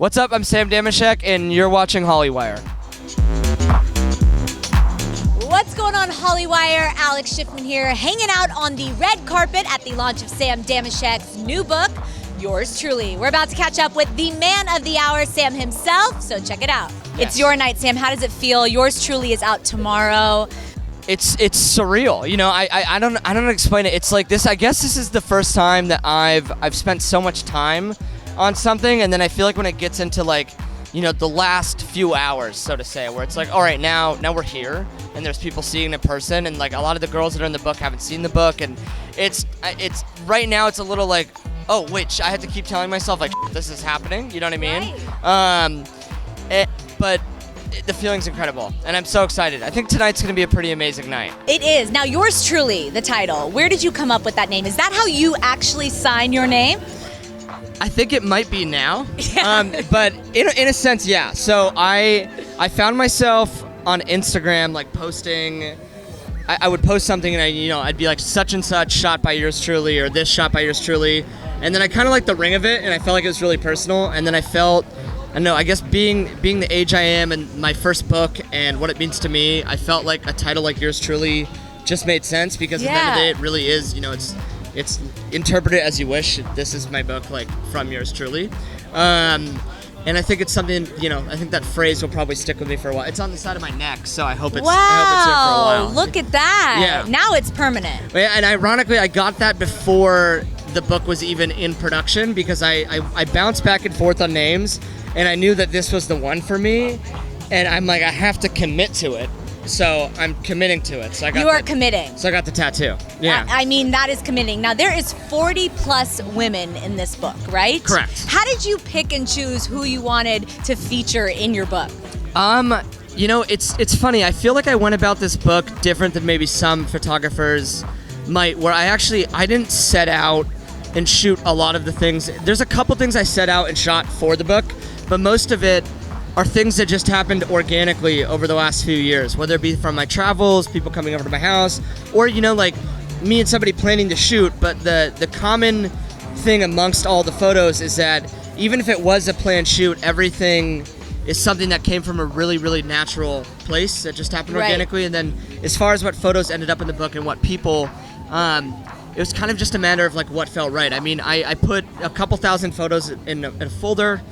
What's up? I'm Sam Dameshek, and you're watching Hollywire. What's going on, Hollywire? Alex Schiffman here, hanging out on the red carpet at the launch of Sam Dameshek's new book, Yours Truly. We're about to catch up with the man of the hour, Sam himself, so check it out. Yes. It's your night, Sam. How does it feel? Yours Truly is out tomorrow. It's surreal. You know, I don't explain it. It's like this. I guess this is the first time that I've spent so much time on something, and then I feel like when it gets into like, you know, the last few hours, so to say, where it's like, all right, now we're here, and there's people seeing it in person, and like a lot of the girls that are in the book haven't seen the book, and it's right now it's a little like, oh, wait, I have to keep telling myself like this is happening. You know what I mean? Right. But the feeling's incredible, and I'm so excited. I think tonight's going to be a pretty amazing night. It is. Now, Yours Truly, the title. Where did you come up with that name? Is that how you actually sign your name? I think it might be now, Yeah. but in a sense, yeah. So I found myself on Instagram like posting. I would post something and I'd be like such and such shot by Yours Truly, or this shot by Yours Truly, and then I kind of liked the ring of it, and I felt like it was really personal, and then I felt. I don't know, I guess being the age I am and my first book and what it means to me, I felt like a title like Yours Truly just made sense, because at the end of the day, it really is, it's interpret it as you wish. This is my book, like, from Yours Truly. And I think it's something, I think that phrase will probably stick with me for a while. It's on the side of my neck, so I hope it's here for a while. Look at that. Yeah. Now it's permanent. And ironically, I got that before the book was even in production, because I bounced back and forth on names, and I knew that this was the one for me, and I'm like, I have to commit to it, so I'm committing to it. So I got committing. So I got the tattoo. Yeah. I mean, that is committing. Now, there is 40 plus women in this book, right? Correct. How did you pick and choose who you wanted to feature in your book? It's funny. I feel like I went about this book different than maybe some photographers might, where I didn't set out and shoot a lot of the things. There's a couple things I set out and shot for the book, but most of it are things that just happened organically over the last few years, whether it be from my travels, people coming over to my house, or, like me and somebody planning to shoot. But the common thing amongst all the photos is that even if it was a planned shoot, everything is something that came from a really, really natural place that just happened organically. And then as far as what photos ended up in the book and what people, it was kind of just a matter of like what felt right. I mean, I put a couple thousand photos in a folder,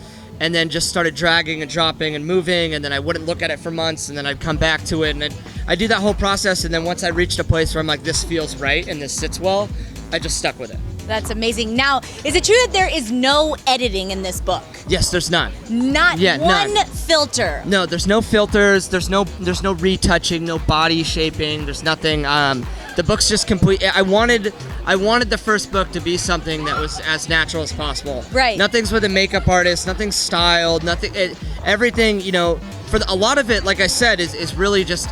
and then just started dragging and dropping and moving, and then I wouldn't look at it for months, and then I'd come back to it, and I do that whole process, and then once I reached a place where I'm like, this feels right and this sits well, I just stuck with it. That's amazing. Now, is it true that there is no editing in this book? Yes, there's none. Not one filter. No, there's no filters. There's no retouching, no body shaping. There's nothing. The book's just complete. I wanted the first book to be something that was as natural as possible. Right. Nothing's with a makeup artist. Nothing's styled. Nothing. Everything. For a lot of it, like I said, is really just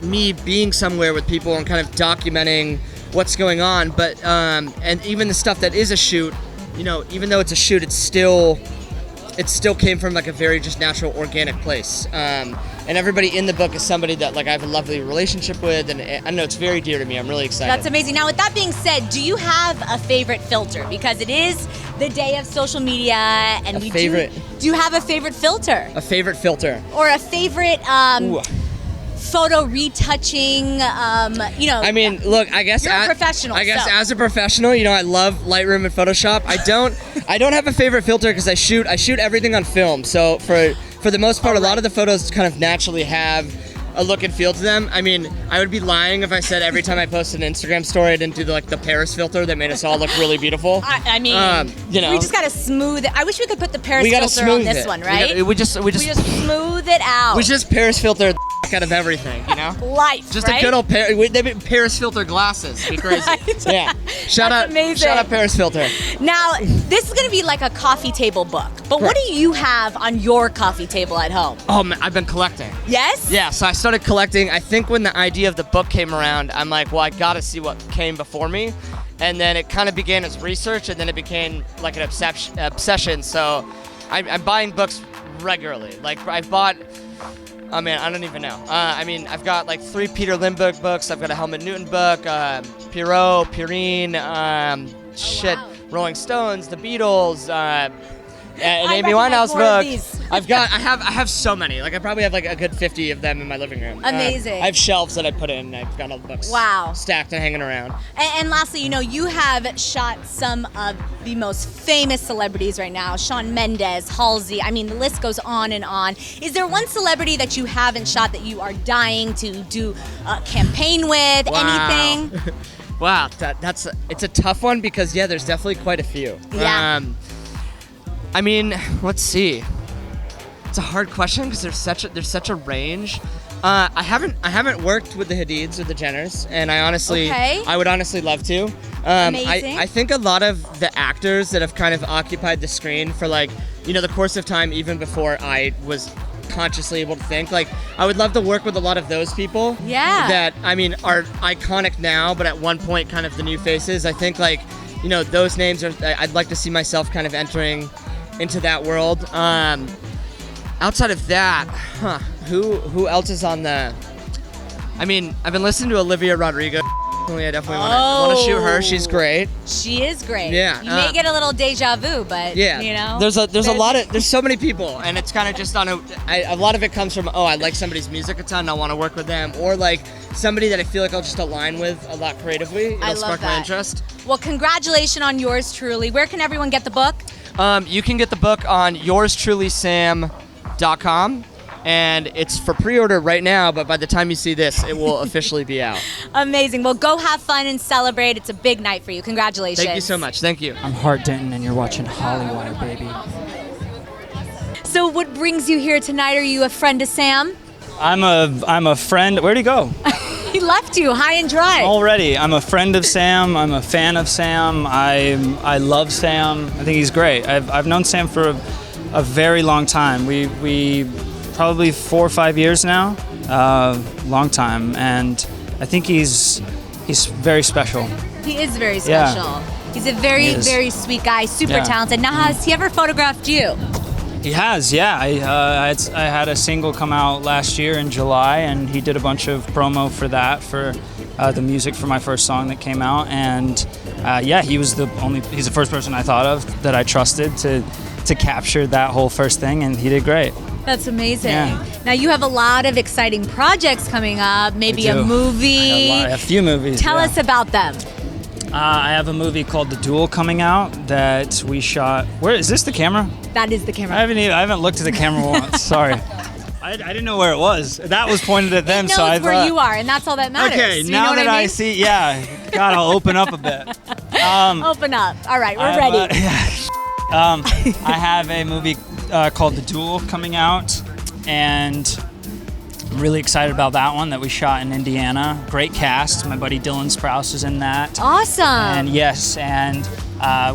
me being somewhere with people and kind of documenting what's going on. But and even the stuff that is a shoot, even though it's a shoot, it still came from like a very just natural, organic place. And everybody in the book is somebody that like I have a lovely relationship with, and I know it's very dear to me. I'm really excited. That's amazing. Now, with that being said, do you have a favorite filter? Because it is the day of social media, and do you have a favorite filter? A favorite filter. Or a favorite photo retouching, I mean, look, I guess you're a professional. I guess as a professional, I love Lightroom and Photoshop. I don't have a favorite filter because I shoot everything on film. So for the most part, a lot of the photos kind of naturally have a look and feel to them. I mean, I would be lying if I said every time I posted an Instagram story I didn't do the Paris filter that made us all look really beautiful. I mean, we just gotta smooth it. I wish we could put the Paris filter on this one, right? We just smooth it out. We just Paris filter out of everything, Life, just right? a good old Paris filter glasses. It'd be crazy. Right? Yeah. Shout out Paris filter. Now, this is gonna be like a coffee table book, but what do you have on your coffee table at home? Oh man, I've been collecting. Yes? Yeah, so I started collecting. I think when the idea of the book came around, I'm like, well, I gotta see what came before me. And then it kind of began as research, and then it became like an obsession. So I'm buying books regularly. Like I've bought, oh man, I don't even know. I've got like 3 Peter Lindbergh books. I've got a Helmut Newton book, Pierrot, Purine, Rolling Stones, The Beatles, An I Amy recognize Winehouse more of book. these. I have so many. Like I probably have like a good 50 of them in my living room. Amazing. I have shelves that I put in. I've got all the books. Wow. Stacked and hanging around. And lastly, you have shot some of the most famous celebrities right now. Shawn Mendes, Halsey. I mean, the list goes on and on. Is there one celebrity that you haven't shot that you are dying to do a campaign with? Wow. Anything? Wow, it's a tough one because there's definitely quite a few. Yeah. I mean, let's see. It's a hard question because there's such a range. I haven't worked with the Hadids or the Jenners, and I would honestly love to. Amazing. I think a lot of the actors that have kind of occupied the screen for the course of time, even before I was consciously able to think, I would love to work with a lot of those people. Yeah. That are iconic now, but at one point kind of the new faces. I think those names are. I'd like to see myself kind of entering into that world. Outside of that, who else is on the? I mean, I've been listening to Olivia Rodrigo. I definitely want to shoot her. She's great. She is great. Yeah. You may get a little deja vu, but there's a lot of there's so many people, and it's kind of just on a lot of it comes from I like somebody's music a ton, I want to work with them, or somebody that I feel like I'll just align with a lot creatively. It'll spark my interest. Well, congratulations on yours truly. Where can everyone get the book? You can get the book on yourstrulysam.com. And it's for pre-order right now, but by the time you see this, it will officially be out. Amazing. Well, go have fun and celebrate. It's a big night for you. Congratulations. Thank you so much. Thank you. I'm Hart Denton, and you're watching Hollywire, baby. So what brings you here tonight? Are you a friend of Sam? I'm a friend. Where'd he go? He left you high and dry. Already. I'm a friend of Sam. I'm a fan of Sam. I love Sam. I think he's great. I've known Sam for a very long time. We probably 4 or 5 years now, long time, and I think he's very special. He is very special. Yeah. He's a very, very sweet guy, super talented. Now, has he ever photographed you? He has, yeah. I had a single come out last year in July, and he did a bunch of promo for that, for the music for my first song that came out, and he's the first person I thought of that I trusted to capture that whole first thing, and he did great. That's amazing. Yeah. Now you have a lot of exciting projects coming up, maybe a movie. A few movies. Tell us about them. I have a movie called The Duel coming out that we shot. Where is this? The camera? That is the camera. I haven't looked at the camera once. Sorry. I didn't know where it was. That was pointed at them, so I thought. Where you are, and that's all that matters. Okay, now that I see, God, I'll open up a bit. Open up. All right, we're ready. I have a movie called The Duel coming out, and I'm really excited about that one that we shot in Indiana. Great cast. My buddy Dylan Sprouse is in that. Awesome. And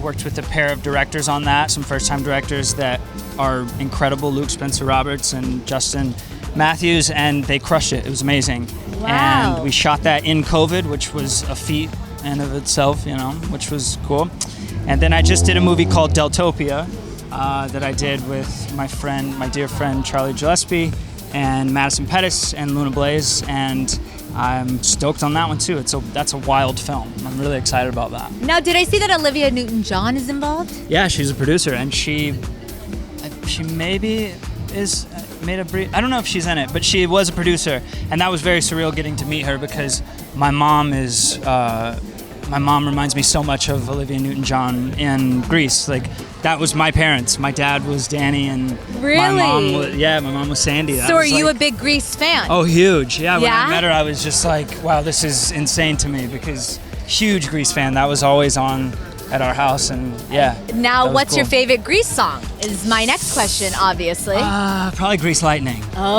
worked with a pair of directors on that, some first-time directors that are incredible, Luke Spencer Roberts and Justin Matthews, and they crushed it. It was amazing. Wow. And we shot that in COVID, which was a feat in of itself, which was cool. And then I just did a movie called Deltopia that I did with my dear friend Charlie Gillespie and Madison Pettis and Luna Blaze, and I'm stoked on that one too. That's a wild film. I'm really excited about that. Now, did I see that Olivia Newton-John is involved? Yeah, she's a producer, and she maybe is made a brief. I don't know if she's in it, but she was a producer, and that was very surreal getting to meet her because my mom reminds me so much of Olivia Newton-John in Grease. That was my parents. My dad was Danny, and really? my mom was Sandy. So are you a big Grease fan? Oh, huge. Yeah, when I met her, I was just like, wow, this is insane to me because huge Grease fan. That was always on at our house, and Now, what's your favorite Grease song? Is my next question, obviously. Probably Grease Lightning. Oh.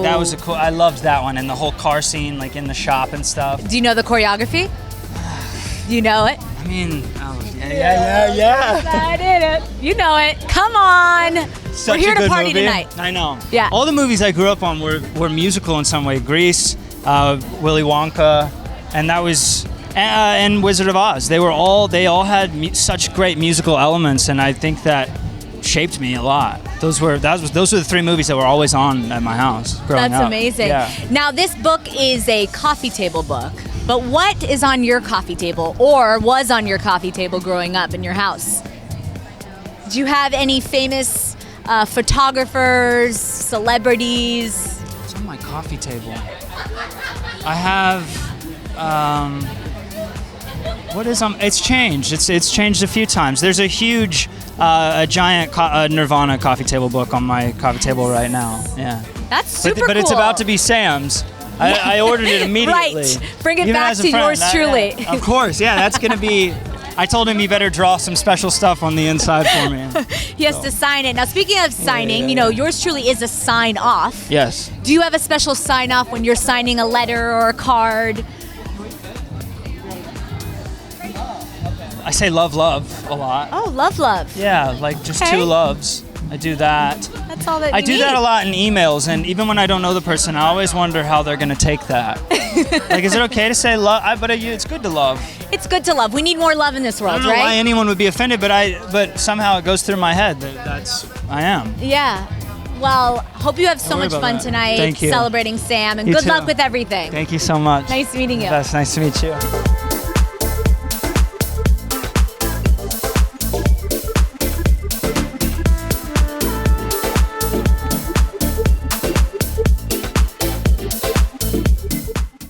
That was a cool. I loved that one, and the whole car scene, in the shop and stuff. Do you know the choreography? Do you know it? I mean, yeah. I did it. You know it. Come on. We're here to party tonight. I know. Yeah. All the movies I grew up on were musical in some way. Grease, Willy Wonka, and that was and Wizard of Oz. They all had such great musical elements, and I think that shaped me a lot. Those were the 3 movies that were always on at my house growing up. That's amazing. Yeah. Now, this book is a coffee table book. But what is on your coffee table or was on your coffee table growing up in your house? Do you have any famous photographers, celebrities? It's on my coffee table. I have. What is It's changed. It's changed a few times. There's a huge, a giant Nirvana coffee table book on my coffee table right now. Yeah. That's super cool. But it's about to be Sam's. I ordered it immediately. Right. Bring it Even back as a to friend, yours truly. Of course, yeah. That's gonna be. I told him he better draw some special stuff on the inside for me. He has to sign it. Now, speaking of signing, yours truly is a sign off. Yes. Do you have a special sign off when you're signing a letter or a card? I say love a lot. Oh, love. Yeah, like just Okay. two loves. I do that. That's all that I you do need. that a lot in emails, and even when I don't know the person, I always wonder how they're gonna take that. Like, is it okay to say love? But it's good to love. It's good to love. We need more love in this I world, don't know why right? anyone would be offended, but somehow it goes through my head that I am. Yeah. Well, hope you have so Don't worry much about fun that. tonight Thank you. celebrating Sam, and You good too. luck with everything. Thank you so much. Nice meeting you. That's nice to meet you.